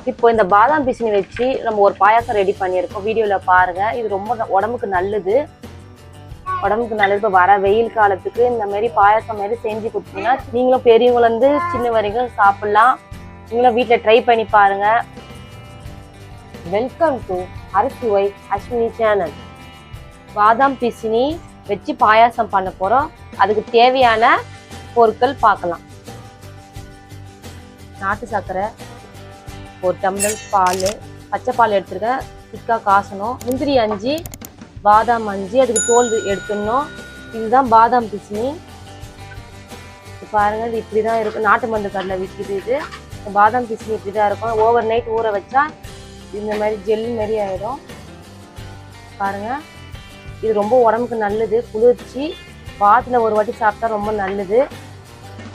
இப்போ இந்த பாதாம் பிசினி வச்சு நம்ம ஒரு பாயாசம் ரெடி பண்ணியிருக்கோம். வீடியோவில் பாருங்க. இது ரொம்ப உடம்புக்கு நல்லது. இப்போ வர வெயில் காலத்துக்கு இந்த மாதிரி பாயாசம் மாதிரி செஞ்சு கொடுத்தீங்கன்னா நீங்களும் பெரியவங்கலேருந்து சின்ன வரைக்கும் சாப்பிட்லாம். நீங்களும் வீட்டில் ட்ரை பண்ணி பாருங்க. Welcome to Arisuvai Ashwini channel. பாதாம் பிசினி வச்சு பாயாசம் பண்ண போகிறோம். அதுக்கு தேவையான பொருட்கள் பார்க்கலாம். நாட்டு சர்க்கரை, ஒரு டம்ளர் பால், பச்சை பால் எடுத்துருக்கேன், திக்காக காசணும். முந்திரி 5, பாதாம் 5, அதுக்கு தோல் எடுத்துடணும். இதுதான் பாதாம் பிசினி. பாருங்க, இது இப்படி தான் இருக்கும். நாட்டு மருந்து கடையில் விற்கிது. இது பாதாம் பிசினி இப்படி தான் இருக்கும். ஓவர் நைட் ஊற வச்சா இந்த மாதிரி ஜெல் மாரி ஆகிடும். பாருங்க, இது ரொம்ப உடம்புக்கு நல்லது, குளிர்ச்சி. வாரத்தில் ஒரு வாட்டி சாப்பிட்டா ரொம்ப நல்லது.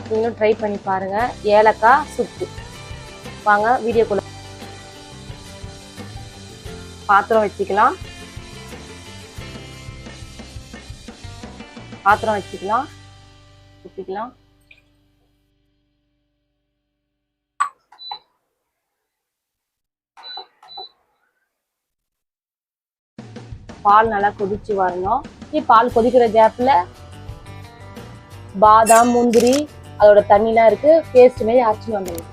நீங்களும் ட்ரை பண்ணி பாருங்க. ஏலக்காய் சுக்கு. வாங்க வீடியோக்குள்ள. பாத்திரம் வச்சுக்கலாம். ஊற்றிக்கலாம். பால் நல்லா கொதிச்சு வரணும். பால் கொதிக்கிற கேப்ல பாதாம், முந்திரி, அதோட தண்ணிலாம் இருக்கு, பேஸ்ட் மாதிரி அரைச்சிட்டு வந்துடணும்.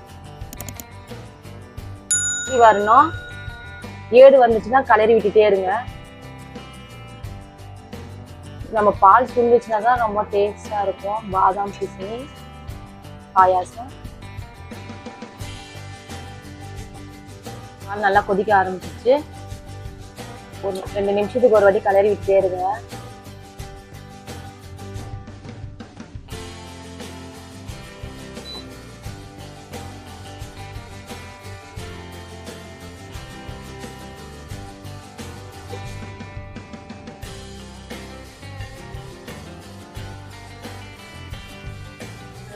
வரணும். ஏடு வந்துச்சுன்னா கலரி விட்டுட்டே இருங்க. நம்ம பால் சுண்டிச்சுனா தான் ரொம்ப டேஸ்டா இருக்கும் பாதாம் பிசினி பாயாசம். பால் நல்லா கொதிக்க ஆரம்பிச்சிச்சு. ஒரு 2 நிமிஷத்துக்கு ஒரு வாட்டி கலரி விட்டுட்டே இருங்க.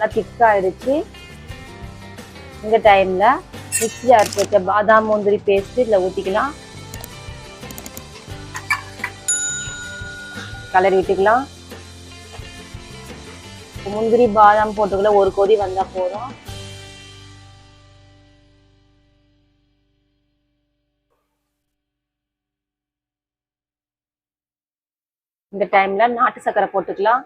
நல்லா திக்காயிடுச்சு. இந்த டைம்ல மிக்ஸியில் அரைச்சி வச்ச பாதாம் முந்திரி பேஸ்ட் இதில் ஊற்றிக்கலாம். கலரி விட்டுக்கலாம். முந்திரி பாதாம் போட்டுக்குள்ள ஒரு கொதி வந்தா போதும். இந்த டைம்ல நாட்டு சர்க்கரை போட்டுக்கலாம்.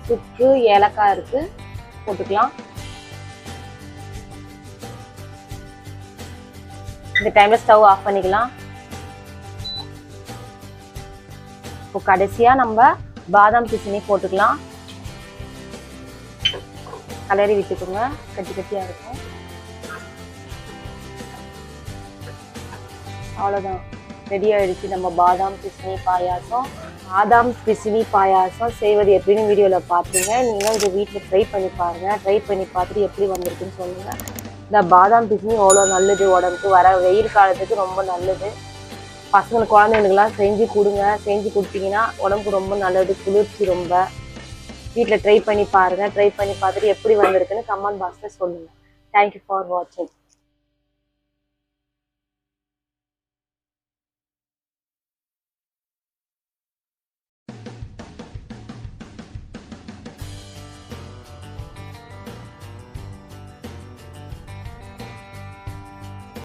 சுக்கு, ஏலக்காய் இருக்கு, போட்டுக்கலாம். இந்த டைம்ல ஸ்டவ் ஆஃப் பண்ணிக்கலாம். இப்போ கடைசியா நம்ம பாதாம் பிசினி போட்டுக்கலாம். கலரி விட்டுக்கோங்க, கட்டி கட்டியா இருக்கும். அவ்வளோதான், ரெடி ஆயிடுச்சு நம்ம பாதாம் பிசினி பாயாசம். பாதாம் பிசினி பாயாசம் செய்வது எப்படின்னு வீடியோவில் பார்த்தீங்க. நீங்களும் இந்த வீட்டில் ட்ரை பண்ணி பாருங்கள். ட்ரை பண்ணி பார்த்துட்டு எப்படி வந்திருக்குன்னு சொல்லுங்கள். இந்த பாதாம் பிசினி அவ்வளோ நல்லது உடம்புக்கு. வர வெயில் காலத்துக்கு ரொம்ப நல்லது. பசங்களுக்கு, குழந்தைங்களுக்கெல்லாம் செஞ்சு கொடுங்க. செஞ்சு கொடுத்தீங்கன்னா உடம்புக்கு ரொம்ப நல்லது, குளிர்ச்சி ரொம்ப. வீட்டில் ட்ரை பண்ணி பாருங்கள். ட்ரை பண்ணி பார்த்துட்டு எப்படி வந்திருக்குன்னு கமெண்ட் பாக்ஸில் சொல்லுங்கள். தேங்க்யூ ஃபார் வாட்சிங்.